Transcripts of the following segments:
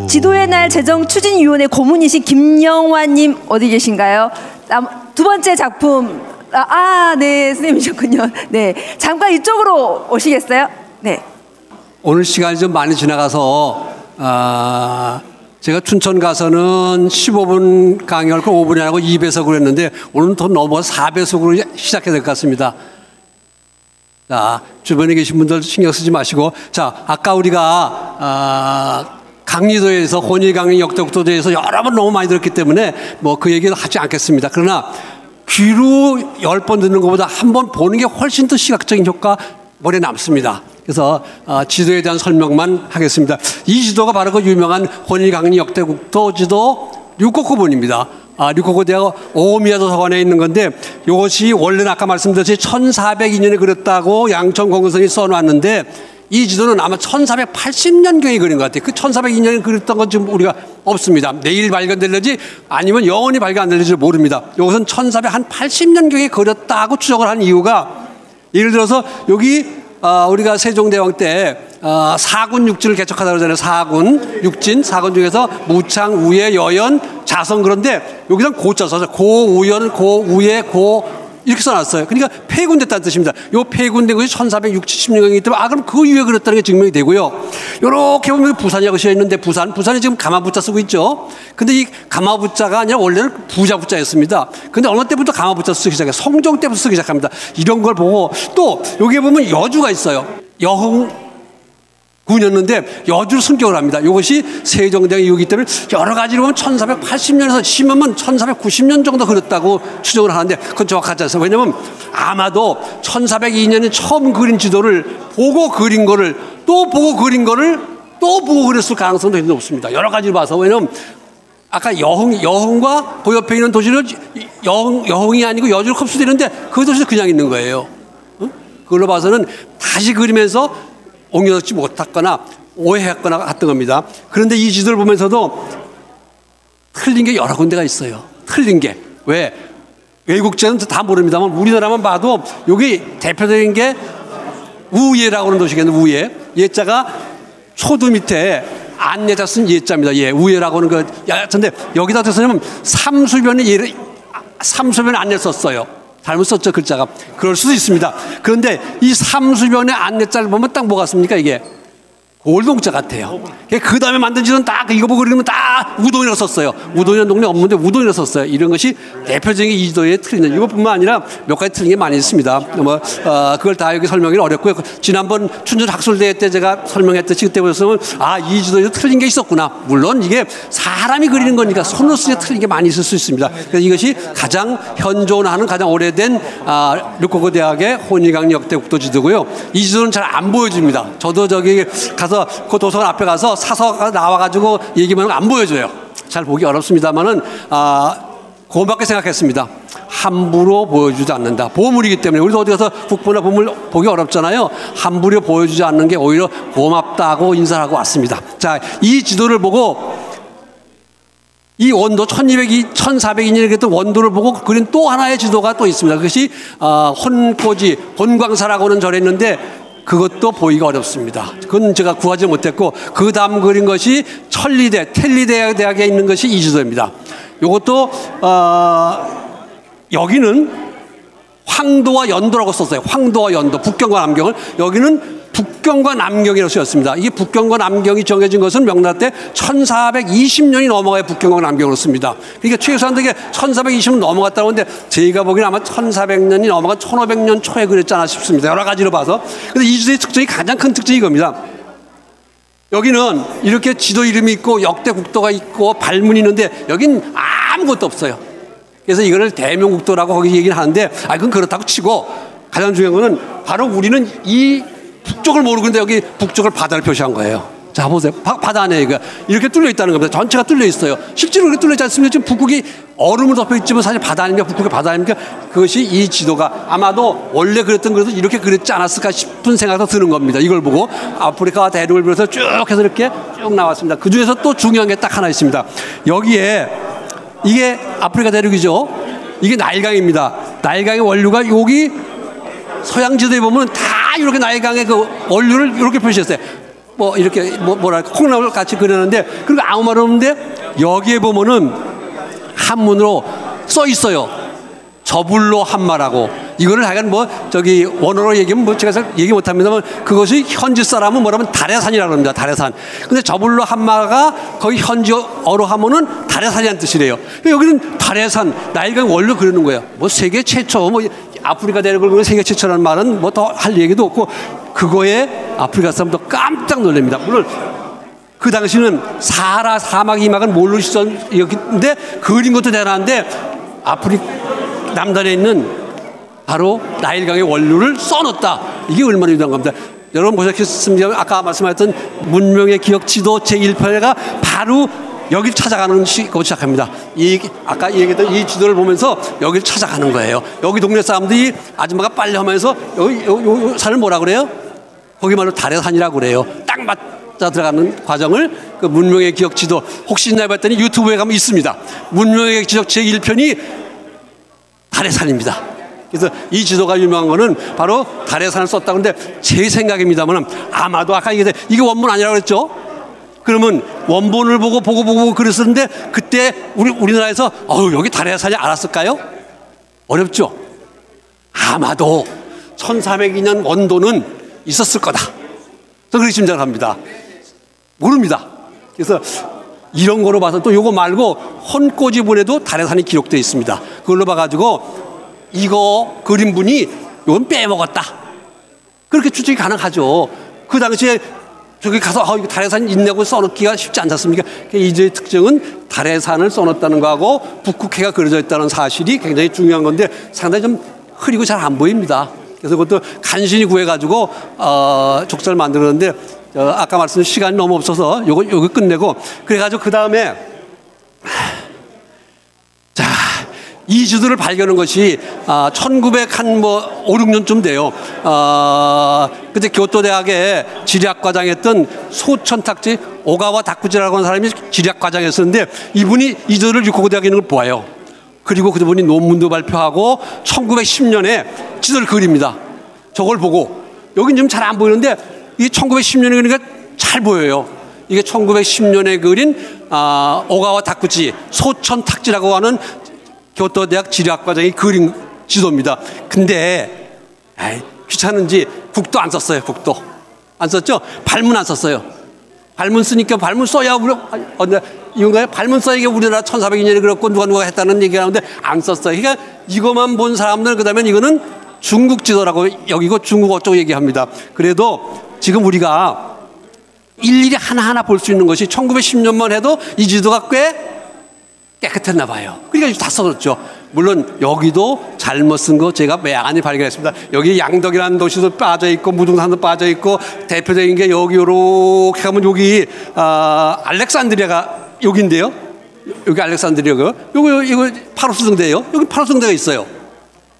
지도의 날 제정추진위원회 고문이신 김영환님 어디 계신가요? 두 번째 작품 네, 선생님이셨군요. 네, 잠깐 이쪽으로 오시겠어요? 네. 오늘 시간이 좀 많이 지나가서 제가 춘천 가서는 15분 강의할 걸 5분이 아니고 2배속으로 했는데 오늘은 더 넘어서 4배속으로 시작해야 될 것 같습니다. 자, 주변에 계신 분들 신경 쓰지 마시고, 자, 아까 우리가 강리도에서 혼일강리 역대국도제에서 여러 번 너무 많이 들었기 때문에 뭐 그 얘기는 하지 않겠습니다. 그러나 귀로 10번 듣는 것보다 한 번 보는 게 훨씬 더 시각적인 효과 머리에 남습니다. 그래서 지도에 대한 설명만 하겠습니다. 이 지도가 바로 그 유명한 혼일강리 역대국도 지도 류코코본입니다. 류코코 대학 오미야 도서관에 있는 건데 이것이 원래는 아까 말씀드렸듯이 1402년에 그렸다고 양천공원선이 써놨는데 이 지도는 아마 1480년경에 그린 것 같아요. 그 1402년에 그렸던 건 지금 우리가 없습니다. 내일 발견될지 아니면 영원히 발견 안 될지 모릅니다. 이것은 1480년경에 그렸다고 추정을 한 이유가 예를 들어서 여기 우리가 세종대왕 때 사군 육진을 개척하다고 그러잖아요. 사군 육진, 사군 중에서 무창, 우예, 여연, 자성. 그런데 여기는 고자 써서 고우연, 고우예, 고 이렇게 써놨어요. 그러니까 폐군됐다는 뜻입니다. 요 폐군된 것이 1460년경이기 때문에 그럼 그 이후에 그랬다는 게 증명이 되고요. 요렇게 보면 부산이라고 씌어 있는데 부산이 지금 가마부자 쓰고 있죠. 근데 이 가마부자가 아니라 원래는 부자부자였습니다. 근데 어느 때부터 가마부자 쓰기 시작해요. 성종 때부터 쓰기 시작합니다. 이런 걸 보고 또 여기에 보면 여주가 있어요. 여흥 군이었는데 여주를 승격을 합니다. 이것이 세종대왕 이후이기 때문에 여러 가지로 보면 1480년에서 심하면 1490년 정도 그렸다고 추정을 하는데 그건 정확하지 않습니다. 왜냐하면 아마도 1402년에 처음 그린 지도를 보고 그린 거를 또 보고 그린 거를 또 보고 그렸을 가능성도 굉장히 높습니다. 여러 가지로 봐서. 왜냐하면 아까 여흥과 그 옆에 있는 도시는 여흥이 아니고 여주로 흡수되는데 그 도시는 그냥 있는 거예요. 그걸로 봐서는 다시 그리면서 옮겨놓지 못했거나 오해했거나 했던 겁니다. 그런데 이 지도를 보면서도 틀린 게 여러 군데가 있어요. 틀린 게. 왜? 외국제는 다 모릅니다만 우리나라만 봐도 여기 대표적인 게 우예라고 하는 도시겠는데 우예. 예자가 초두 밑에 안예자 쓴 예자입니다. 예. 우예라고 하는 거. 근데 여기다 대서는 삼수변에 안예 썼어요. 잘못 썼죠, 글자가. 그럴 수도 있습니다. 그런데 이 삼수변의 안내자를 보면 딱 뭐가 같습니까, 이게? 골동자 같아요. 그 다음에 만든 지도는 딱 이거 보고 그러면 딱 우동이라고 썼어요. 우동이라는 동네 없는데 우동이라고 썼어요. 이런 것이 대표적인 이 지도의 틀린 이것뿐만 아니라 몇 가지 틀린 게 많이 있습니다. 그걸 다 여기 설명이 어렵고요. 지난번 춘천 학술대회 때 제가 설명했듯이 그때 보셨으면 이 지도에도 틀린 게 있었구나. 물론 이게 사람이 그리는 거니까 손으로 쓰기에 틀린 게 많이 있을 수 있습니다. 그래서 이것이 가장 현존하는 가장 오래된 류코코 대학의 혼일강리 역대국도 지도고요. 이 지도는 잘 안 보여집니다. 저도 저기 가서 그 도서관 앞에 가서 사서가 나와가지고 얘기만 하면 안 보여줘요. 잘 보기 어렵습니다만은 그것밖에 생각했습니다. 함부로 보여주지 않는다. 보물이기 때문에 우리도 어디 가서 국보나 보물 보기 어렵잖아요. 함부로 보여주지 않는 게 오히려 고맙다고 인사를 하고 왔습니다. 자, 이 지도를 보고 이 원도 1402년에 그랬던 원도를 보고 그린 또 하나의 지도가 또 있습니다. 그것이 혼꼬지 본광사라고 하는 절에 있는데 그것도 보기가 어렵습니다. 그건 제가 구하지 못했고 그 다음 그린 것이 텔리대 대학에 있는 것이 이 지도입니다. 이것도 여기는 황도와 연도라고 썼어요. 황도와 연도, 북경과 남경을. 여기는 북경과 남경이라고 쓰였습니다. 이게 북경과 남경이 정해진 것은 명나라 때 1420년이 넘어가야 북경과 남경으로 씁니다. 그러니까 최소한 되게 1420년 넘어갔다고 하는데 제가 보기에는 아마 1400년이 넘어간 1500년 초에 그랬지 않나 싶습니다. 여러 가지로 봐서. 근데 이 지도의 특징이 가장 큰 특징이 이겁니다. 여기는 이렇게 지도 이름이 있고 역대 국도가 있고 발문이 있는데 여긴 아무것도 없어요. 그래서 이거를 대명국도라고 거기 얘기를 하는데 그건 그렇다고 치고 가장 중요한 거는 바로 우리는 이 북쪽을 모르고 있는데 여기 북쪽을 바다를 표시한 거예요. 자, 보세요. 바다 안에 이렇게 뚫려 있다는 겁니다. 전체가 뚫려 있어요. 실제로 그렇게 뚫려 있지 않습니까? 지금 북극이 얼음을 덮여 있지만 사실 바다 아닙니까? 북극이 바다 아닙니까? 그것이 이 지도가 아마도 원래 그랬던 것도 이렇게 그랬지 않았을까 싶은 생각도 드는 겁니다. 이걸 보고 아프리카와 대륙을 비롯해서 쭉 해서 이렇게 쭉 나왔습니다. 그 중에서 또 중요한 게 딱 하나 있습니다. 여기에 이게 아프리카 대륙이죠. 이게 나일강입니다. 나일강의 원류가 여기 서양 지도에 보면 다 이렇게 나일강의 그 원류를 이렇게 표시했어요. 뭐 이렇게 뭐랄까 콩나물 같이 그려놨는데 그리고 아무 말 없는데 여기에 보면은 한문으로 써 있어요. 저불로 한마라고. 이거를 하여간 뭐 저기 원어로 얘기하면 뭐 제가 잘 얘기 못합니다만 그것이 현지 사람은 뭐라면 다래산이라고 합니다. 다래산. 근데 저불로 한마가 거의 현지어로 하면은 다래산이라는 뜻이래요. 여기는 다래산 나일강 원료 그러는 거예요. 뭐 세계 최초 뭐 아프리카 대륙을 그리는 세계 최초라는 말은 뭐 더 할 얘기도 없고 그거에 아프리카 사람도 깜짝 놀랍니다. 물론 그 당시는 사하라 사막 이막은 모르시던데 그린 것도 대단한데 아프리카 남단에 있는 바로 나일강의 원료를 써놓았다. 이게 얼마나 유명한 겁니다. 여러분 보셨겠습니까? 아까 말씀하셨던 문명의 기억 지도 제1편가 바로 여길 찾아가는 것이 시작합니다. 아까 얘기했던 이 지도를 보면서 여길 찾아가는 거예요. 여기 동네 사람들이 아줌마가 빨리 하면서 여기 산을 뭐라 그래요? 거기 말로 다래산이라고 그래요. 딱 맞자 들어가는 과정을 그 문명의 기억 지도 혹시나 해봤더니 유튜브에 가면 있습니다. 문명의 기억 제1편이 다래산입니다. 그래서 이 지도가 유명한 거는 바로 다래산을 썼다고 하는데 제 생각입니다만 아마도 아까 이게 원본 아니라고 그랬죠? 그러면 원본을 보고 그랬었는데 그때 우리나라에서 여기 다래산이 알았을까요? 어렵죠? 아마도 1402년 원도는 있었을 거다. 저는 그렇게 짐작을 합니다. 모릅니다. 그래서 이런 거로 봐서 또 요거 말고 헌꼬지본에도 다래산이 기록되어 있습니다. 그걸로 봐가지고 이거 그린 분이 이건 빼먹었다. 그렇게 추측이 가능하죠. 그 당시에 저기 가서 이거 다래산 있냐고 써놓기가 쉽지 않지 않습니까? 이제 특징은 다래산을 써놓았다는 거하고 북극해가 그려져 있다는 사실이 굉장히 중요한 건데 상당히 좀 흐리고 잘 안 보입니다. 그래서 그것도 간신히 구해가지고 족사를 만들었는데 아까 말씀드린 시간이 너무 없어서 요거 끝내고 그래가지고 그 다음에 자. 이 지도를 발견한 것이 1905, 6년쯤 돼요. 그때 교토대학에 지리학과장 했던 소천탁지 오가와 다쿠지라고 하는 사람이 지리학과장이었는데 이분이 이 지도를 유코고대학에 있는 걸 보아요. 그리고 그분이 논문도 발표하고 1910년에 지도를 그립니다. 저걸 보고 여긴 지금 잘 안 보이는데 이게 1910년에 그리니까 잘 보여요. 이게 1910년에 그린 오가와 다쿠지 소천탁지라고 하는 교토대학 지리학과장이 그린 지도입니다. 근데 귀찮은지 국도 안 썼어요. 국도 안 썼죠. 발문 안 썼어요. 발문 쓰니까 발문 써야 이건가요? 발문 써야 이게 우리나라 1402년에 그렇고 누가 했다는 얘기가 나오는데 안 썼어요. 그러니까 이것만 본 사람들 그다음에 이거는 중국 지도라고 여기고 중국어 쪽 얘기합니다. 그래도 지금 우리가 일일이 하나하나 볼 수 있는 것이 1910년만 해도 이 지도가 꽤 깨끗했나 봐요. 그러니까 다 써졌죠. 물론 여기도 잘못 쓴 거 제가 많이 발견했습니다. 여기 양덕이라는 도시도 빠져있고 무등산도 빠져있고 대표적인 게 여기 요렇게 가면 여기 알렉산드리아가 여기인데요. 여기 알렉산드리아가 이거 파로스 등대예요. 여기 파로스 등대가 있어요.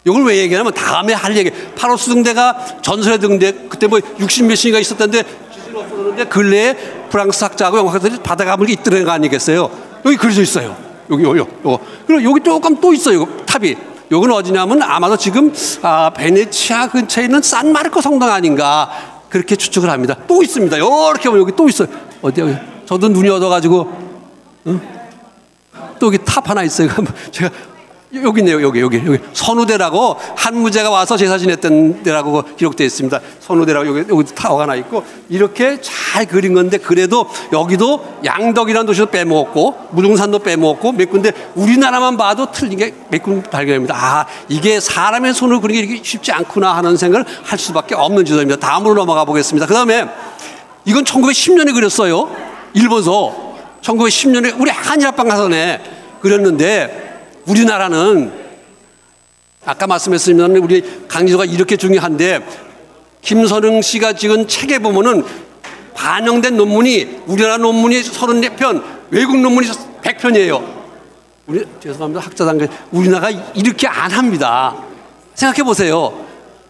이걸 왜 얘기하냐면 다음에 할 얘기. 파로스 등대가 전설의 등대 그때 뭐 60몇인가 있었던데 지진 없었는데 근래에 프랑스 학자하고 영화가들이 바다가 물이 있더라는 거 아니겠어요. 여기 그려져 있어요. 요거. 그리고 여기 조금 또 있어요. 탑이. 요건 어디냐면 아마도 지금 베네치아 근처에 있는 산마르코 성당 아닌가 그렇게 추측을 합니다. 또 있습니다. 이렇게 보면 여기 또 있어요. 어디야? 저도 눈이 얻어가지고 또 여기 탑 하나 있어요. 제가 여기 있네요. 여기 선우대라고 한무제가 와서 제사 지냈던 데라고 기록되어 있습니다. 선우대라고 여기 타워가 하나 있고 이렇게 잘 그린 건데 그래도 여기도 양덕이라는 도시도 빼먹었고 무등산도 빼먹었고 몇 군데 우리나라만 봐도 틀린 게 몇 군데 발견합니다. 이게 사람의 손으로 그리기 이렇게 쉽지 않구나 하는 생각을 할 수밖에 없는 지도입니다. 다음으로 넘어가 보겠습니다. 그 다음에 이건 1910년에 그렸어요. 일본서 1910년에 우리 한일합방사선에 그렸는데 우리나라는 아까 말씀했습니다. 우리 강지도가 이렇게 중요한데 김선흥 씨가 지은 책에 보면은 반영된 논문이 우리나라 논문이 34편, 외국 논문이 100편이에요. 우리 죄송합니다. 학자단계 우리나라가 이렇게 안 합니다. 생각해 보세요.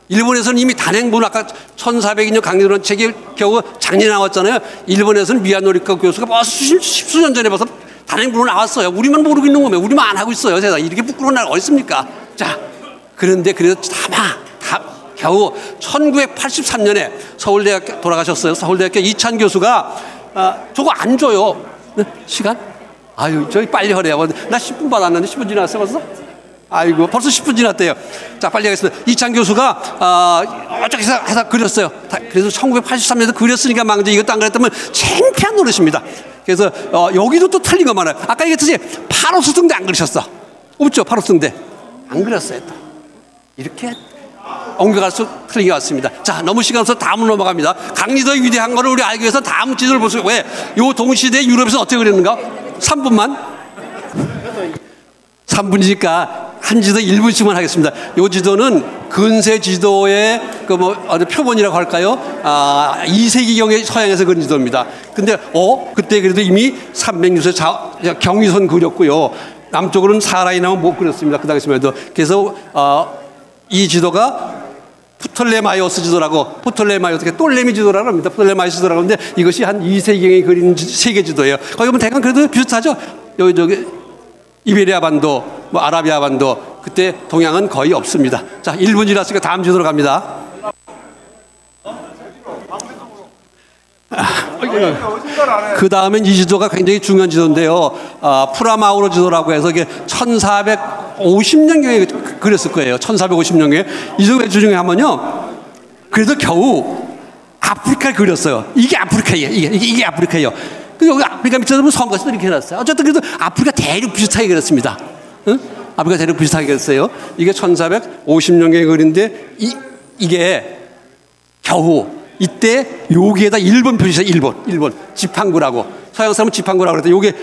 일본에서는 이미 단행본 아까 1402년 강리도라는 책이 겨우 작년에 나왔잖아요. 일본에서는 미야노리카 교수가 벌써 십수년 전에 벌써 단행본으로 나왔어요. 우리만 모르고 있는 거면 우리만 안 하고 있어요. 세상에 이렇게 부끄러운 날 어디 있습니까? 자, 그런데 그래도 겨우 1983년에 서울대학교 돌아가셨어요. 서울대학교 이찬 교수가 저거 안 줘요. 네? 시간? 아유, 저기 빨리 하래요. 나 10분 받았는데 10분 지났어 벌써? 아이고, 벌써 10분 지났대요. 자, 빨리 하겠습니다. 이찬 교수가 어떻게 해서 그렸어요. 그래서 1983년에 그렸으니까 망정 이것도 안 그랬다면 창피한 노릇입니다. 그래서 여기도 또 틀린 거 많아요. 아까 얘기했듯이 8호 등대 안 그리셨어. 없죠, 8호 등대 안 그렸어요. 또 이렇게 옮겨갈수록 틀린 게 왔습니다. 자, 너무 시간 없어서 다음으로 넘어갑니다. 강리도의 위대한 거를 우리 알기 위해서 다음 지도를 보세요. 왜? 요 동시대 유럽에서 어떻게 그렸는가? 3분만? 3분이니까 한 지도 1분씩만 하겠습니다. 요 지도는 근세 지도의 표본이라고 할까요? 2세기경의 서양에서 그린 지도입니다. 근데 그때 그래도 이미 306세 경위선 그렸고요. 남쪽으로는 사라이 나면 못 그렸습니다. 그 당시에도. 그래서 이 지도가 프톨레마이오스 지도라고, 프톨레마이오스, 똘레미 지도라고 합니다. 프톨레마이오스 지도라고 하는데 이것이 한 2세기경에 그린 세계 지도예요. 거기 보면 대강 그래도 비슷하죠? 저기 이베리아 반도, 아라비아 반도, 그때 동양은 거의 없습니다. 자, 1분 지났으니까 다음 지도로 갑니다. 그 다음엔 이 지도가 굉장히 중요한 지도인데요. 프라마우로 지도라고 해서 이게 1450년경에 그렸을 거예요. 1450년경에. 이 지도 왜 중요해 하면요. 그래도 겨우 아프리카를 그렸어요. 이게 아프리카예요. 이게 아프리카예요. 여기 아프리카 밑에서 보면 선것도 이렇게 해놨어요. 어쨌든 그래도 아프리카 대륙 비슷하게 그렸습니다. 응? 아프리카 대륙 비슷하게 그렸어요. 이게 1450년경에 그린데 이게 겨우 이때 여기에다 일본 표시했어요. 일본 지팡구라고. 서양 사람은 지팡구라고 그랬더니 요게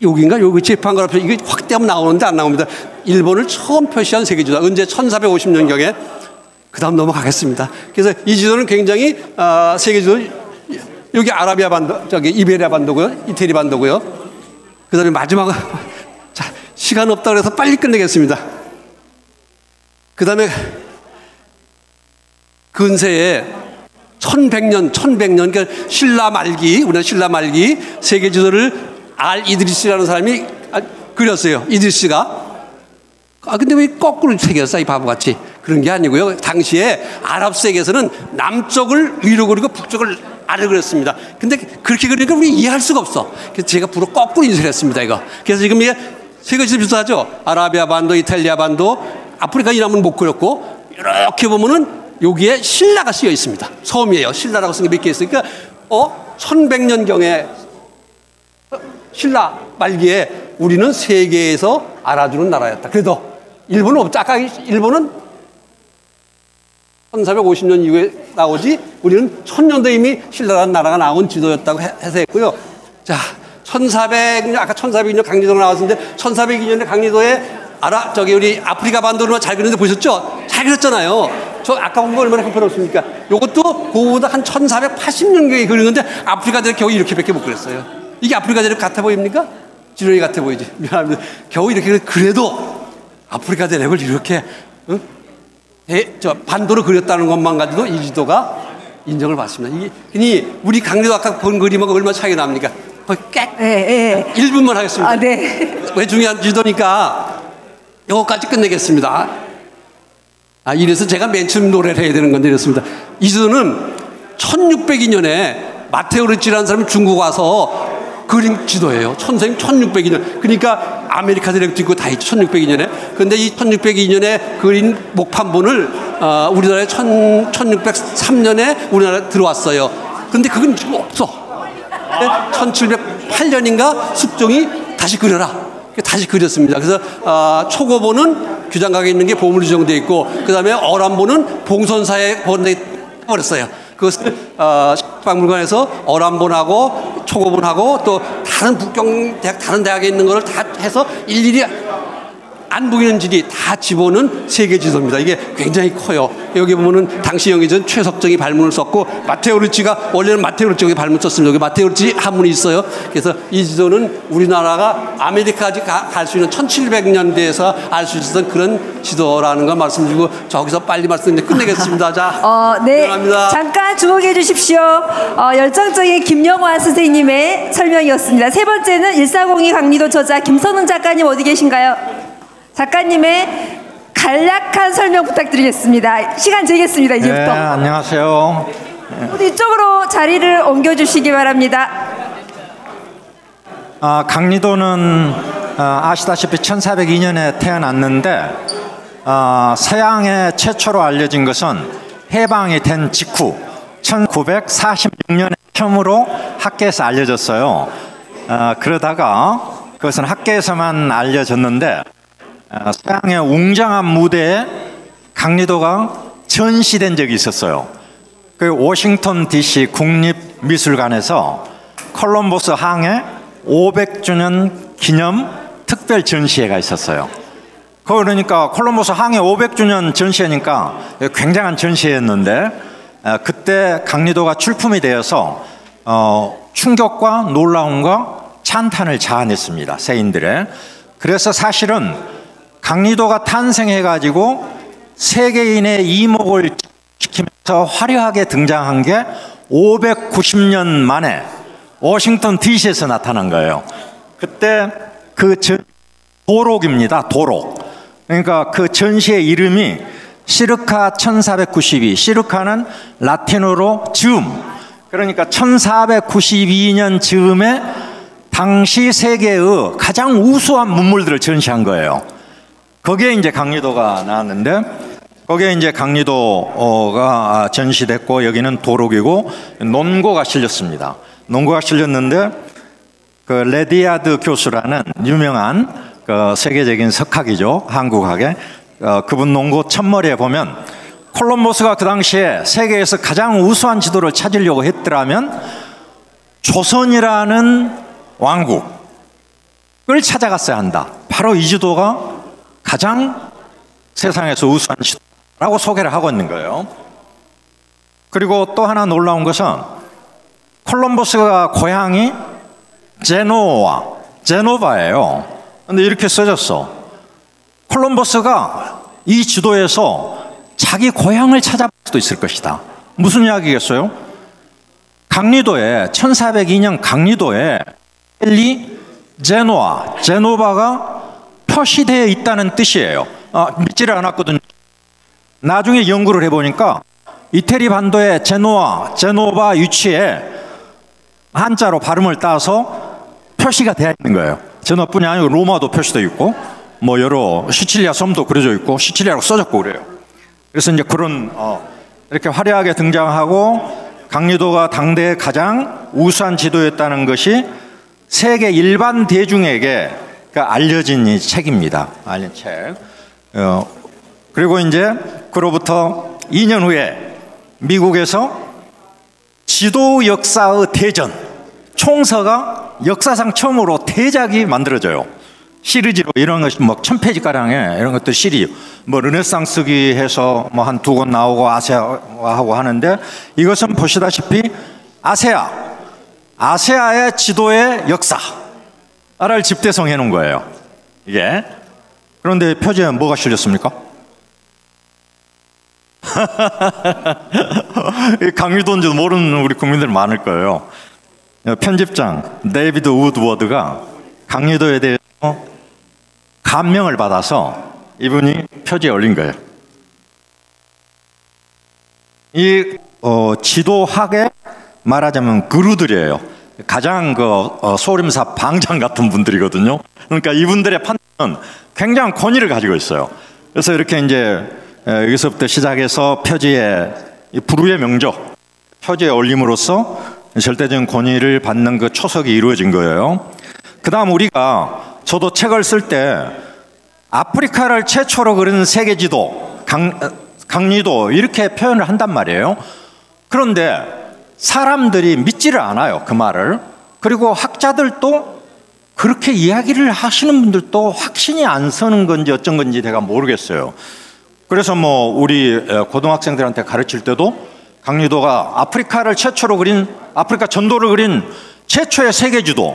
여기인가? 여기 지팡구라고 표시. 이게 확대하면 나오는데 안 나옵니다. 일본을 처음 표시한 세계지도. 언제? 1450년경에. 그 다음 넘어가겠습니다. 그래서 이 지도는 굉장히 세계지도. 여기 아라비아 반도, 저기 이베리아 반도고요. 이태리 반도고요. 그 다음에 마지막은 자, 시간 없다 그래서 빨리 끝내겠습니다. 그 다음에 근세에 1100년, 그러니까 신라 말기, 우리나라 신라 말기 세계 지도를 이드리스라는 사람이 그렸어요. 이드리스가. 근데 왜 거꾸로 새겼어? 이 바보같이. 그런 게 아니고요. 당시에 아랍 세계에서는 남쪽을 위로 그리고 북쪽을 아래로 그렸습니다. 근데 그렇게 그리니까 우리 이해할 수가 없어. 그래서 제가 부러 거꾸로 인쇄를 했습니다, 이거. 그래서 지금 이게 세계지도 비슷하죠? 아라비아 반도, 이탈리아 반도, 아프리카 이름은 못 그렸고, 이렇게 보면은 여기에 신라가 쓰여 있습니다. 섬이에요. 신라라고 쓴 게 몇 개 있어요. 그러니까 1100년경에 신라 말기에 우리는 세계에서 알아주는 나라였다. 그래도 일본은 없죠. 아까 일본은 1450년 이후에 나오지, 우리는 1000년도에 이미 신라라는 나라가 나온 지도였다고 해서 했고요. 자, 아까 1402년 강리도가 나왔는데 1402년에 강리도에 우리 아프리카 반도로 잘 그렸는데 보셨죠? 잘 그렸잖아요. 저 아까 본 거 얼마나 형편없습니까? 요것도 그거보다 한 1480년경에 그린 건데 아프리카 대륙 겨우 이렇게밖에 못 그렸어요. 이게 아프리카 대륙 같아 보입니까? 지렁이 같아 보이지. 미안합니다. 겨우 이렇게 그래도 아프리카 대륙을 이렇게 반도로 그렸다는 것만 가지고 이 지도가 인정을 받습니다. 우리 강리도 아까 본 그림하고 얼마나 차이가 납니까? 거의 1분만 하겠습니다. 네. 왜 중요한 지도니까 이거까지 끝내겠습니다. 이래서 제가 맨 처음 노래를 해야 되는 건데 이렇습니다. 이 지도는 1602년에 마테오 리치라는 사람이 중국 와서 그린 지도예요. 1602년. 그러니까 아메리카 대륙도 있고 다 있죠. 1602년에. 그런데 이 1602년에 그린 목판본을 우리나라에 1603년에 우리나라에 들어왔어요. 그런데 그건 지금 없어. 1708년인가 숙종이 다시 그려라. 다시 그렸습니다. 그래서 초고본은 규장각에 있는 게 보물로 지정되어 있고, 그 다음에 어람본은 봉선사에 버렸어요. 그것을 박물관에서 어람본하고 초고본하고 또 다른 북경 대학 다른 대학에 있는 거를 다 해서 일일이 안 보이는 지리 다 집어넣은 세계 지도입니다. 이게 굉장히 커요. 여기 보면은 당시 영의전 최석정이 발문을 썼고 마테오 루치가 원래는 마테오 루치가 발문 썼습니다. 여기 마테오 루치 한문이 있어요. 그래서 이 지도는 우리나라가 아메리카까지 갈 수 있는 1700년대에서 알 수 있었던 그런 지도라는 걸 말씀드리고 저기서 빨리 말씀드리고 끝내겠습니다. 자, 네. 감사합니다. 잠깐 주목해 주십시오. 열정적인 김영환 선생님의 설명이었습니다. 세 번째는 1402 강리도 저자 김선웅 작가님 어디 계신가요? 작가님의 간략한 설명 부탁드리겠습니다. 시간 재겠습니다. 이제부터. 네, 안녕하세요. 모두 이쪽으로 자리를 옮겨주시기 바랍니다. 강리도는 아시다시피 1402년에 태어났는데 서양에 최초로 알려진 것은 해방이 된 직후 1946년에 처음으로 학계에서 알려졌어요. 그러다가 그것은 학계에서만 알려졌는데 서양의 웅장한 무대에 강리도가 전시된 적이 있었어요. 그 워싱턴 DC 국립미술관에서 콜럼버스 항해 500주년 기념 특별 전시회가 있었어요. 그러니까 콜럼버스 항해 500주년 전시회니까 굉장한 전시회였는데 그때 강리도가 출품이 되어서 충격과 놀라움과 찬탄을 자아냈습니다. 세인들의. 그래서 사실은 강리도가 탄생해가지고 세계인의 이목을 시키면서 화려하게 등장한 게 590년 만에 워싱턴 DC에서 나타난 거예요. 그때 그 도록입니다. 도록. 그러니까 그 전시의 이름이 시르카 1492. 시르카는 라틴어로 즈음. 그러니까 1492년 즈음에 당시 세계의 가장 우수한 문물들을 전시한 거예요. 거기에 이제 강리도가 나왔는데 거기에 이제 강리도가 전시됐고 여기는 도록이고 논고가 실렸습니다. 논고가 실렸는데 그 레디아드 교수라는 유명한 그 세계적인 석학이죠. 한국학의 그분 논고 첫머리에 보면 콜럼버스가 그 당시에 세계에서 가장 우수한 지도를 찾으려고 했더라면 조선이라는 왕국을 찾아갔어야 한다. 바로 이 지도가 가장 세상에서 우수한 지도라고 소개를 하고 있는 거예요. 그리고 또 하나 놀라운 것은 콜럼버스가 고향이 제노바예요. 근데 이렇게 써졌어. 콜럼버스가 이 지도에서 자기 고향을 찾아볼 수도 있을 것이다. 무슨 이야기겠어요? 강리도에 1402년 강리도에 제노바가 표시되어 있다는 뜻이에요. 믿지를 않았거든요. 나중에 연구를 해보니까 이태리 반도의 제노바 위치에 한자로 발음을 따서 표시가 되어 있는 거예요. 제노바뿐이 아니고 로마도 표시되어 있고 뭐 여러 시칠리아 섬도 그려져 있고 시칠리아로 써졌고 그래요. 그래서 이제 그런 이렇게 화려하게 등장하고 강리도가 당대의 가장 우수한 지도였다는 것이 세계 일반 대중에게 알려진 이 책입니다. 알린 책. 그리고 이제 그로부터 2년 후에 미국에서 지도 역사의 대전 총서가 역사상 처음으로 대작이 만들어져요. 시리즈로 이런 것이 뭐 1000페이지가량의 이런 것들 시리즈 뭐 르네상스기 해서 뭐 한 2권 나오고 아세아하고 하는데 이것은 보시다시피 아세아의 지도의 역사를 집대성해 놓은 거예요. 이게. 그런데 표지에 뭐가 실렸습니까? 강리도인지도 모르는 우리 국민들 많을 거예요. 편집장 데이비드 우드워드가 강리도에 대해서 감명을 받아서 이분이 표지에 올린 거예요. 이 지도학에 말하자면 그루들이에요. 가장 소림사 방장 같은 분들이거든요. 그러니까 이분들의 판단은 굉장한 권위를 가지고 있어요. 그래서 이렇게 이제 여기서부터 시작해서 표지에 불후의 명적 표지에 올림으로써 절대적인 권위를 받는 그 초석이 이루어진 거예요. 그 다음 저도 책을 쓸 때 아프리카를 최초로 그린 세계지도 강리도 이렇게 표현을 한단 말이에요. 그런데 사람들이 믿지를 않아요, 그 말을. 그리고 학자들도 그렇게 이야기를 하시는 분들도 확신이 안 서는 건지 어쩐 건지 내가 모르겠어요. 그래서 뭐 우리 고등학생들한테 가르칠 때도 강리도가 아프리카를 최초로 그린, 아프리카 전도를 그린 최초의 세계지도,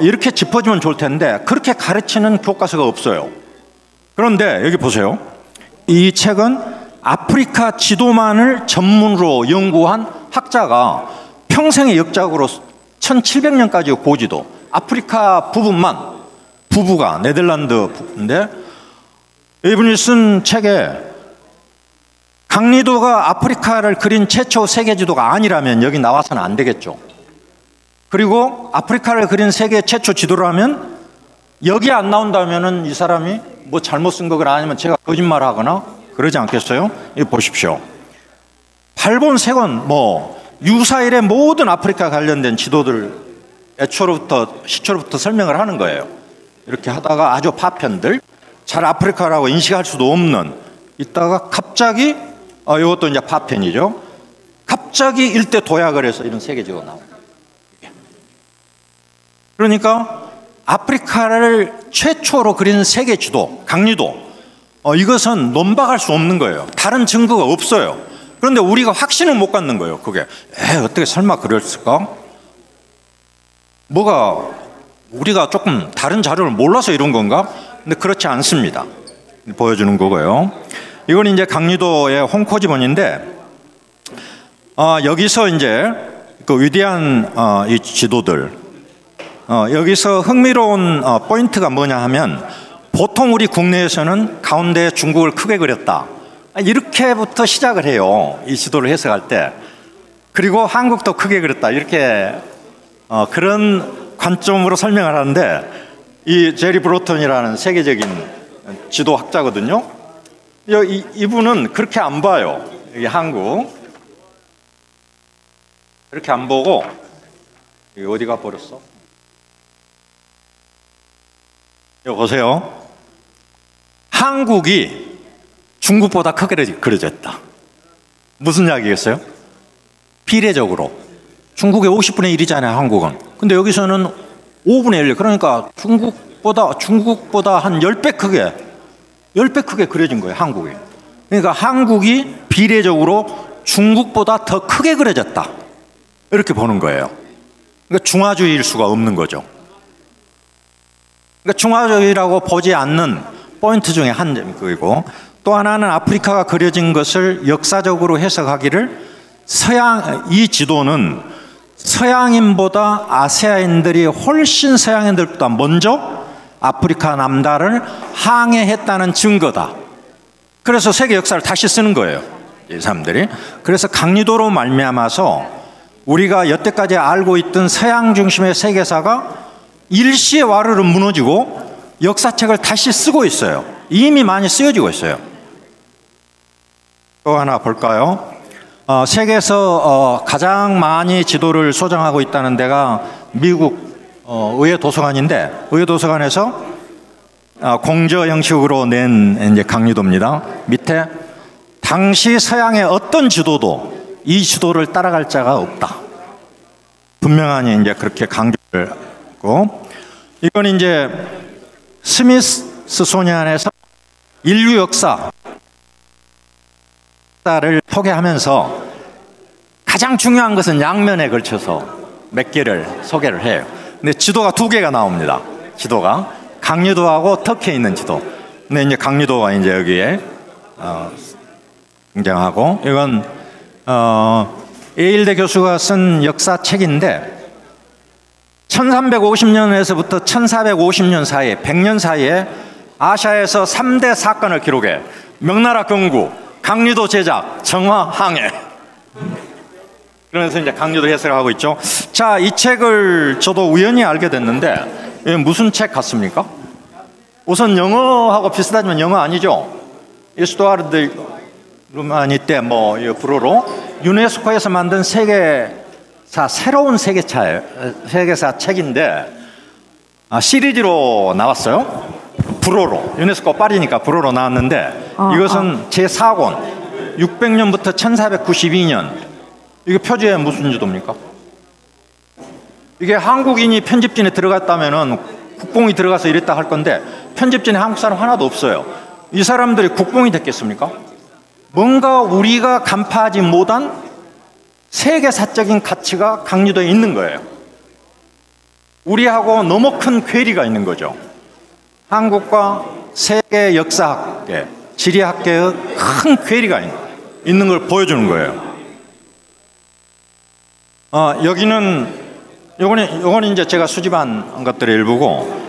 이렇게 짚어주면 좋을 텐데 그렇게 가르치는 교과서가 없어요. 그런데 여기 보세요. 이 책은 아프리카 지도만을 전문으로 연구한 학자가 평생의 역작으로 1700년까지 고지도, 아프리카 부분만, 부부가 네덜란드 부부인데 이분이 쓴 책에 강리도가 아프리카를 그린 최초 세계지도가 아니라면 여기 나와서는 안 되겠죠. 그리고 아프리카를 그린 세계 최초 지도라면 여기 안 나온다면은 이 사람이 뭐 잘못 쓴 거거나 아니면 제가 거짓말하거나 그러지 않겠어요? 이거 보십시오. 8권 3권 뭐 유사일의 모든 아프리카 관련된 지도들 시초로부터 설명을 하는 거예요. 이렇게 하다가 아주 파편들, 잘 아프리카라고 인식할 수도 없는, 이따가 갑자기 이것도 이제 파편이죠. 갑자기 일대 도약을 해서 이런 세계지도가 나옵니다. 그러니까 아프리카를 최초로 그린 세계지도, 강리도, 이것은 논박할 수 없는 거예요. 다른 증거가 없어요. 그런데 우리가 확신을 못 갖는 거예요. 그게 어떻게 설마 그랬을까? 뭐가 우리가 조금 다른 자료를 몰라서 이런 건가? 근데 그렇지 않습니다. 보여주는 거고요. 이건 이제 강리도의 홍코지본인데 여기서 이제 그 위대한 이 지도들, 여기서 흥미로운 포인트가 뭐냐 하면 보통 우리 국내에서는 가운데 중국을 크게 그렸다, 이렇게부터 시작을 해요. 이 지도를 해석할 때. 그리고 한국도 크게 그렸다, 이렇게 그런 관점으로 설명을 하는데, 이 제리 브로턴이라는 세계적인 지도학자거든요. 이분은 그렇게 안 봐요. 여기 한국 이렇게 안 보고, 여기 어디 가 버렸어? 여기 보세요. 한국이 중국보다 크게 그려졌다. 무슨 이야기겠어요? 비례적으로 중국의 50분의 1이잖아요, 한국은. 근데 여기서는 5분의 1, 그러니까 중국보다 한 10배 크게 그려진 거예요, 한국이. 그러니까 한국이 비례적으로 중국보다 더 크게 그려졌다, 이렇게 보는 거예요. 그러니까 중화주의일 수가 없는 거죠. 그러니까 중화주의라고 보지 않는 포인트 중에 한 점이고, 또 하나는 아프리카가 그려진 것을 역사적으로 해석하기를 이 지도는 서양인보다 아시아인들이 훨씬 서양인들보다 먼저 아프리카 남다를 항해했다는 증거다. 그래서 세계 역사를 다시 쓰는 거예요, 이 사람들이. 그래서 강리도로 말미암아서 우리가 여태까지 알고 있던 서양 중심의 세계사가 일시에 와르르 무너지고 역사책을 다시 쓰고 있어요. 이미 많이 쓰여지고 있어요. 또 하나 볼까요? 세계에서 가장 많이 지도를 소장하고 있다는 데가 미국 의회 도서관인데, 의회 도서관에서 공저 형식으로 낸 이제 강리도입니다. 밑에 당시 서양의 어떤 지도도 이 지도를 따라갈 자가 없다, 분명하니 이제 그렇게 강조를 했고, 이건 이제 스미스소니안에서 인류 역사를 소개하면서 가장 중요한 것은 양면에 걸쳐서 몇 개를 소개를 해요. 근데 지도가 2개가 나옵니다. 지도가 강리도하고 터키에 있는 지도. 근데 이제 강리도가 이제 여기에 등장하고, 이건 에일대 교수가 쓴 역사책인데 1350년에서부터 1450년 사이에 100년 사이에 아시아에서 3대 사건을 기록해. 명나라 건국, 강리도 제작, 정화 항해. 그러면서 이제 강리도 해석을 하고 있죠. 자, 이 책을 저도 우연히 알게 됐는데, 이게 무슨 책 같습니까? 우선 영어하고 비슷하지만 영어 아니죠. 스투아르트 루마니 때 불어로 유네스코에서 만든 세계사, 새로운 세계사 책인데 시리즈로 나왔어요. 불어로. 유네스코 파리니까 불어로 나왔는데, 이것은 제4권 600년부터 1492년. 이게 표지에 무슨 지도입니까? 이게 한국인이 편집진에 들어갔다면은 국뽕이 들어가서 이랬다 할 건데 편집진에 한국 사람 하나도 없어요. 이 사람들이 국뽕이 됐겠습니까? 뭔가 우리가 간파하지 못한 세계사적인 가치가 강리도에 있는 거예요. 우리하고 너무 큰 괴리가 있는 거죠. 한국과 세계 역사학계, 지리학계의 큰 괴리가 있는 걸 보여주는 거예요. 요거는 이제 제가 수집한 것들의 일부고,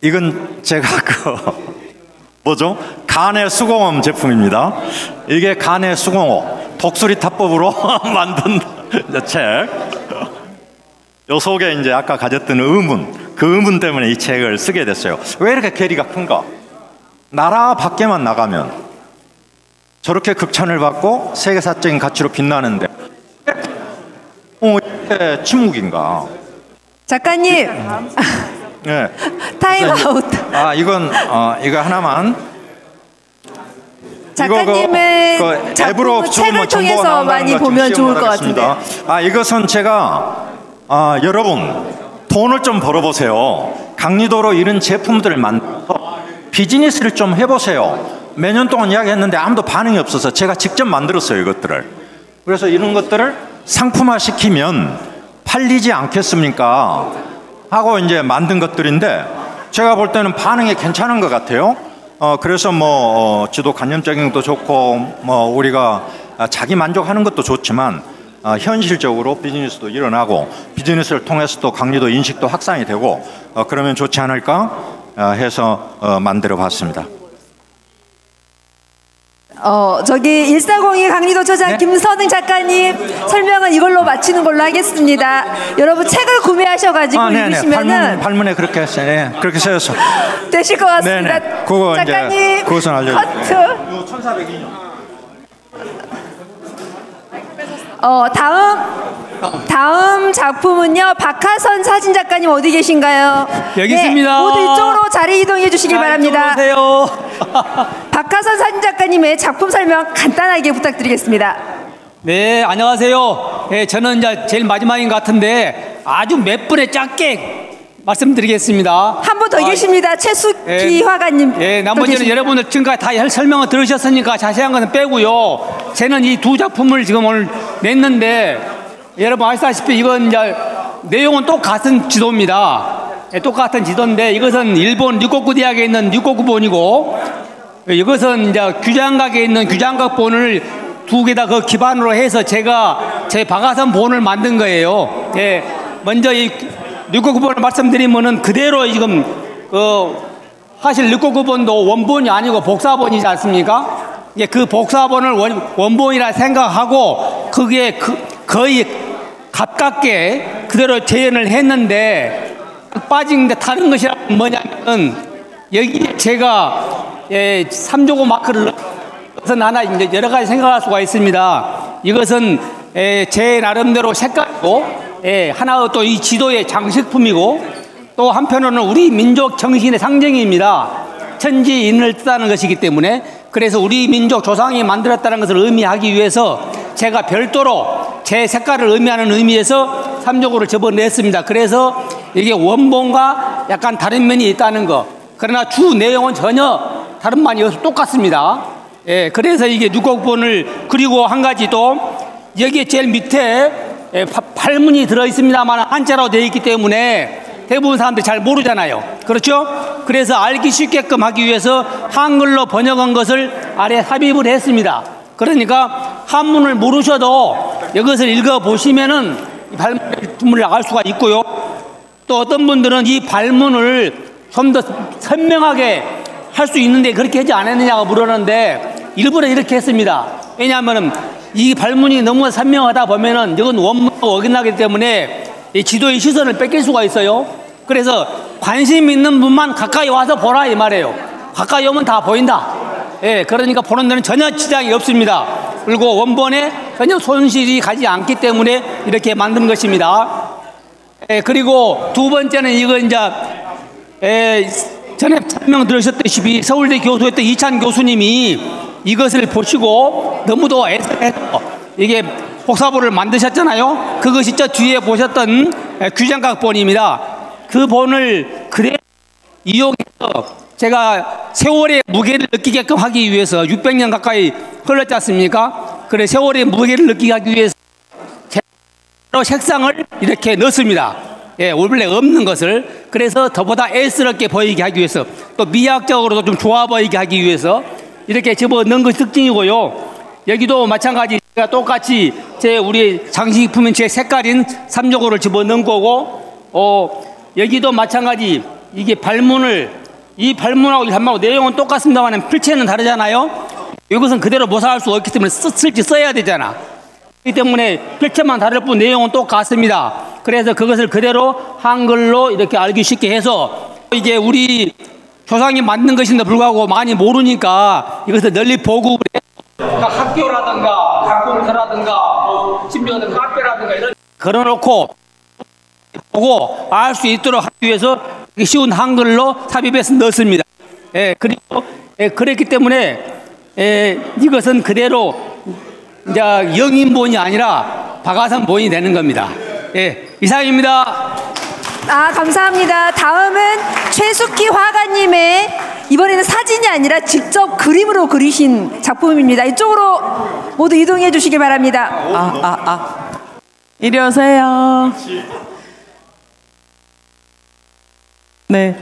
이건 제가 뭐죠? 간의 수공업 제품입니다. 이게 간의 수공업, 독수리 타법으로 만든 책. 요 속에 이제 아까 가졌던 의문, 그 의문 때문에 이 책을 쓰게 됐어요. 왜 이렇게 괴리가 큰가? 나라 밖에만 나가면 저렇게 극찬을 받고 세계사적인 가치로 빛나는데 이게 침묵인가? 작가님, 네. 타임아웃. 이거 하나만. 작가님의 작품은 책을 통해서 많이 보면 좋을 것 같은데. 이것은 제가 여러분 돈을 좀 벌어보세요. 강리도로 이런 제품들을 만들어서 비즈니스를 좀 해보세요. 몇 년 동안 이야기했는데 아무도 반응이 없어서 제가 직접 만들었어요, 이것들을. 그래서 이런 것들을 상품화 시키면 팔리지 않겠습니까? 하고 이제 만든 것들인데 제가 볼 때는 반응이 괜찮은 것 같아요. 그래서 지도 관념적인 것도 좋고 우리가 자기 만족하는 것도 좋지만 현실적으로 비즈니스도 일어나고 비즈니스를 통해서 또 강리도 인식도 확산이 되고 그러면 좋지 않을까 해서 만들어 봤습니다. 저기 1402 강리도 저자 네? 김선흥 작가님 설명은 이걸로 마치는 걸로 하겠습니다. 여러분 책을 구매하셔가지고 읽으시면은 발문에 그렇게 했어요. 네, 그렇게 써서 되실 것 같습니다. 네네. 그거 작가님 이제 그것은 알려주세요. 커트. 1402년. 다음 작품은요. 박하선 사진 작가님 어디 계신가요? 여기 있습니다. 네, 모두 이쪽으로 자리 이동해 주시길 바랍니다. 오세요. 박하선 사진 작가님의 작품 설명 간단하게 부탁드리겠습니다. 네, 안녕하세요. 네, 저는 이제 제일 마지막인 것 같은데 아주 몇 분에 짧게 말씀드리겠습니다. 한 분 더 계십니다. 최숙희 화가님. 네, 나머지는 여러분들 지금까지 다 설명을 들으셨으니까 자세한 것은 빼고요. 저는 이 두 작품을 지금 오늘 냈는데 여러분 아시다시피 이건 이제 내용은 똑같은 지도입니다. 네, 똑같은 지도인데 이것은 일본 류코쿠 대학에 있는 류코쿠본이고 이것은 이제 규장각에 있는 규장각 본을 두 개다 그 기반으로 해서 제가 제 박하선 본을 만든 거예요. 네, 먼저 이 류코쿠본을 말씀드리면은 그대로 지금 사실 류코쿠본도 원본이 아니고 복사본이지 않습니까? 예, 그 복사본을 원본이라 생각하고 그게 거의 가깝게 그대로 재현을 했는데 빠진 데 다른 것이 뭐냐면 여기 제가 3조고 마크를 넣어서 하나 이제 여러 가지 생각할 수가 있습니다. 이것은 제 나름대로 색깔이고 하나 또 이 지도의 장식품이고 또 한편으로는 우리 민족 정신의 상징입니다. 천지인을 뜻하는 것이기 때문에 그래서 우리 민족 조상이 만들었다는 것을 의미하기 위해서 제가 별도로 제 색깔을 의미하는 의미에서 3조고를 접어냈습니다. 그래서 이게 원본과 약간 다른 면이 있다는 거. 그러나 주 내용은 전혀 다른 면이 없어 똑같습니다. 그래서 이게 류코쿠본을 그리고 한 가지 또 여기에 제일 밑에 발문이 들어있습니다만 한자로 되어 있기 때문에 대부분 사람들이 잘 모르잖아요. 그렇죠? 그래서 알기 쉽게끔 하기 위해서 한글로 번역한 것을 아래에 삽입을 했습니다. 그러니까 한문을 모르셔도 이것을 읽어보시면은 이 발문을 알 수가 있고요. 또 어떤 분들은 이 발문을 좀 더 선명하게 할 수 있는데 그렇게 하지 않았느냐고 물었는데 일부러 이렇게 했습니다. 왜냐하면 이 발문이 너무 선명하다 보면은 이건 원문과 어긋나기 때문에 이 지도의 시선을 뺏길 수가 있어요. 그래서 관심 있는 분만 가까이 와서 보라 이 말이에요. 가까이 오면 다 보인다. 그러니까 보는 데는 전혀 지장이 없습니다. 그리고 원본에 전혀 손실이 가지 않기 때문에 이렇게 만든 것입니다. 그리고 두 번째는 이거 이제 전에 설명 들으셨다시피 서울대 교수였던 이찬 교수님이 이것을 보시고 너무도 애써서 이게 복사본을 만드셨잖아요. 그것이 저 뒤에 보셨던 규장각본입니다. 그 본을 그대로 이용해서 제가 세월의 무게를 느끼게끔 하기 위해서 600년 가까이 흘렀지 않습니까? 그래 세월의 무게를 느끼게 하기 위해서 색상을 이렇게 넣습니다. 예, 원래 없는 것을. 그래서 더보다 애스럽게 보이게 하기 위해서, 또 미학적으로도 좀 좋아 보이게 하기 위해서 이렇게 집어 넣은 것이 특징이고요. 여기도 마찬가지 제가 똑같이 우리 장식품인 제 색깔인 365를 집어 넣은 거고, 여기도 마찬가지 이게 이 발문하고 이 발문하고 내용은 똑같습니다만 필체는 다르잖아요. 이것은 그대로 모사할 수 없기 때문에 쓸지 써야 되잖아. 그렇기 때문에 필체만 다를 뿐 내용은 똑같습니다. 그래서 그것을 그대로 한글로 이렇게 알기 쉽게 해서 이게 우리 조상이 만든 것인데 불구하고 많이 모르니까 이것을 널리 보고 그러니까 학교라든가 학공서라든가 심지어는 카페라든가 이런 걸어놓고 보고 알 수 있도록 하기 위해서 쉬운 한글로 삽입해서 넣습니다. 예, 그리고 그랬기 때문에 이것은 그대로 이제 영인본이 아니라 박아선본이 되는 겁니다. 예, 이상입니다. 감사합니다. 다음은 최숙희 화가님의 이번에는 사진이 아니라 직접 그림으로 그리신 작품입니다. 이쪽으로 모두 이동해 주시기 바랍니다. 이리 오세요. 네.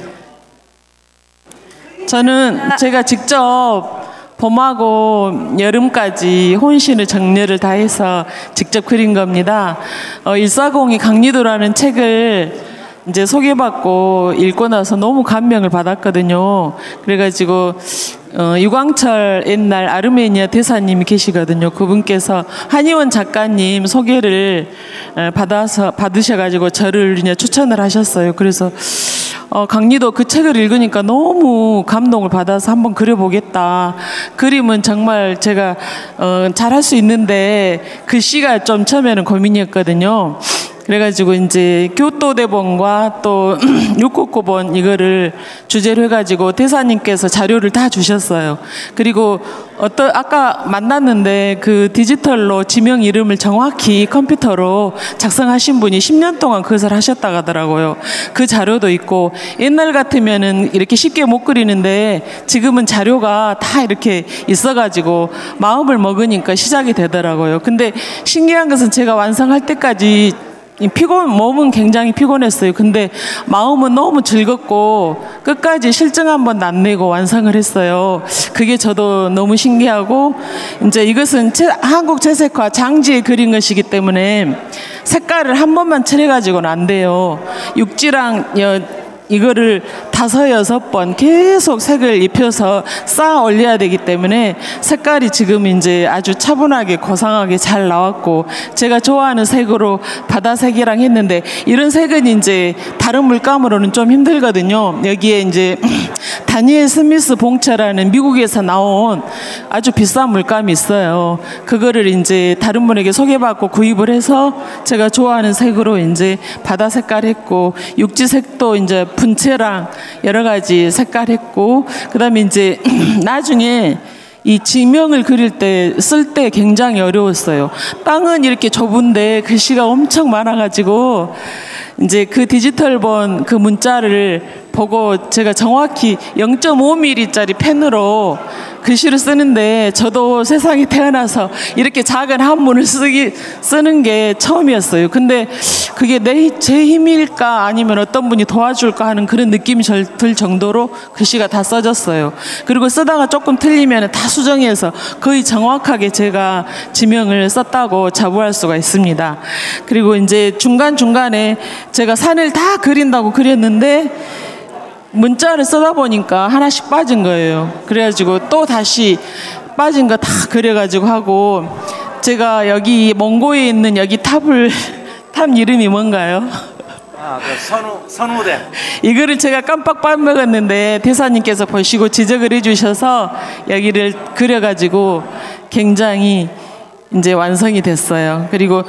저는 제가 직접 봄하고 여름까지 혼신의 정열을 다해서 직접 그린 겁니다. 140이 강리도라는 책을 이제 소개받고 읽고 나서 너무 감명을 받았거든요. 그래가지고 유광철 옛날 아르메니아 대사님이 계시거든요. 그분께서 한의원 작가님 소개를 받으셔가지고 저를 이제 추천을 하셨어요. 그래서 강리도 그 책을 읽으니까 너무 감동을 받아서 한번 그려보겠다. 그림은 정말 제가 잘할 수 있는데 글씨가 좀 처음에는 고민이었거든요. 그래가지고 이제 교토대본과 또 육국고본 이거를 주제로 해가지고 대사님께서 자료를 다 주셨어요. 그리고 아까 만났는데 그 디지털로 지명 이름을 정확히 컴퓨터로 작성하신 분이 10년 동안 그것을 하셨다고 하더라고요. 그 자료도 있고, 옛날 같으면은 이렇게 쉽게 못 그리는데 지금은 자료가 다 이렇게 있어가지고 마음을 먹으니까 시작이 되더라고요. 근데 신기한 것은 제가 완성할 때까지 몸은 굉장히 피곤했어요. 근데 마음은 너무 즐겁고 끝까지 실증 한 번도 안 내고 완성을 했어요. 그게 저도 너무 신기하고, 이제 이것은 한국 채색화 장지에 그린 것이기 때문에 색깔을 한 번만 칠해가지고는 안 돼요. 육지랑 이거를 5-6번 계속 색을 입혀서 쌓아 올려야 되기 때문에 색깔이 지금 이제 아주 차분하게 고상하게 잘 나왔고, 제가 좋아하는 색으로 바다색이랑 했는데, 이런 색은 이제 다른 물감으로는 좀 힘들거든요. 여기에 이제 다니엘 스미스 봉차라는 미국에서 나온 아주 비싼 물감이 있어요. 그거를 이제 다른 분에게 소개받고 구입을 해서 제가 좋아하는 색으로 이제 바다 색깔 했고, 육지색도 이제 분체랑 여러 가지 색깔 했고, 그 다음에 이제 나중에 이 지명을 그릴 때, 쓸 때 굉장히 어려웠어요. 땅은 이렇게 좁은데 글씨가 엄청 많아가지고 이제 그 디지털본 그 문자를 보고 제가 정확히 0.5mm짜리 펜으로 글씨를 쓰는데, 저도 세상에 태어나서 이렇게 작은 한문을 쓰는 게 처음이었어요. 근데 그게 제 힘일까 아니면 어떤 분이 도와줄까 하는 그런 느낌이 들 정도로 글씨가 다 써졌어요. 그리고 쓰다가 조금 틀리면 다 수정해서 거의 정확하게 제가 지명을 썼다고 자부할 수가 있습니다. 그리고 이제 중간중간에 제가 산을 다 그린다고 그렸는데 문자를 쓰다 보니까 하나씩 빠진 거예요. 그래가지고 또 다시 빠진 거 다 그려가지고 하고, 제가 여기 몽고에 있는 여기 탑 이름이 뭔가요? 그 선우대. 이거를 제가 깜빡 빠먹었는데 대사님께서 보시고 지적을 해주셔서 여기를 그려가지고 굉장히 이제 완성이 됐어요. 그리고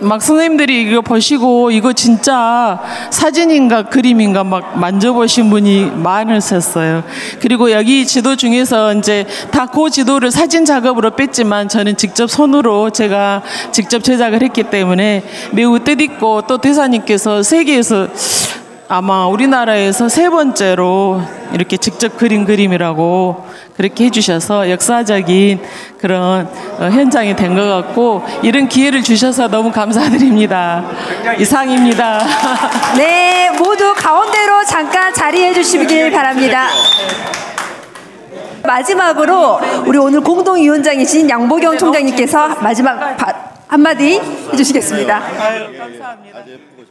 막 선생님들이 이거 보시고 이거 진짜 사진인가 그림인가 막 만져보신 분이 많으셨어요. 그리고 여기 지도 중에서 이제 다 그 지도를 사진 작업으로 뺐지만 저는 직접 손으로 제가 직접 제작을 했기 때문에 매우 뜻있고, 또 대사님께서 세계에서 아마 우리나라에서 3번째로 이렇게 직접 그린 그림이라고 그렇게 해주셔서 역사적인 그런 현장이 된 것 같고, 이런 기회를 주셔서 너무 감사드립니다. 이상입니다. 네, 모두 가운데로 잠깐 자리해 주시길 바랍니다. 마지막으로 우리 오늘 공동위원장이신 양보경 총장님께서 마지막 한마디 해주시겠습니다. 감사합니다.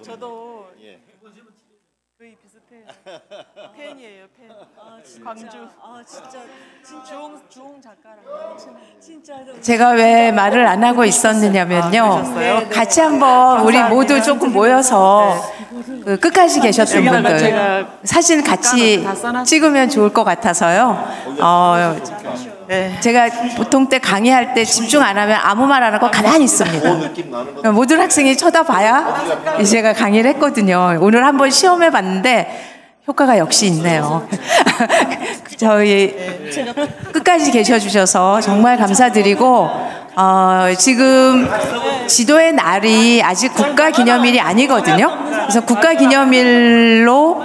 저도 거의 비슷해요. 팬이에요, 팬. 광주. 주홍 작가랑 진짜. 제가 왜 말을 안 하고 있었느냐면요. 같이 한번 우리 모두 조금 모여서 그 끝까지 계셨던 분들 사진 같이 찍으면 좋을 것 같아서요. 제가 보통 때 강의할 때 집중 안 하면 아무 말 안 하고 가만히 있습니다. 모든 학생이 쳐다봐야 제가 강의를 했거든요. 오늘 한번 시험해 봤는데 효과가 역시 있네요. 저희 끝까지 계셔주셔서 정말 감사드리고, 지금 지도의 날이 아직 국가기념일이 아니거든요. 그래서 국가기념일로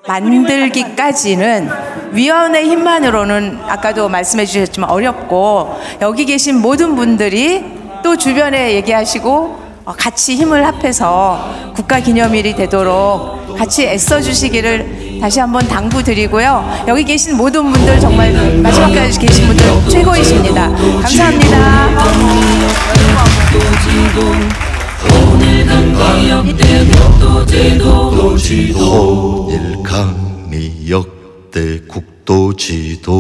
만들기까지는 위원회 힘만으로는 아까도 말씀해 주셨지만 어렵고, 여기 계신 모든 분들이 또 주변에 얘기하시고 같이 힘을 합해서 국가기념일이 되도록 같이 애써주시기를 다시 한번 당부드리고요. 여기 계신 모든 분들 정말 마지막까지 계신 분들 최고이십니다. 감사합니다. 일강리 역대 국도지도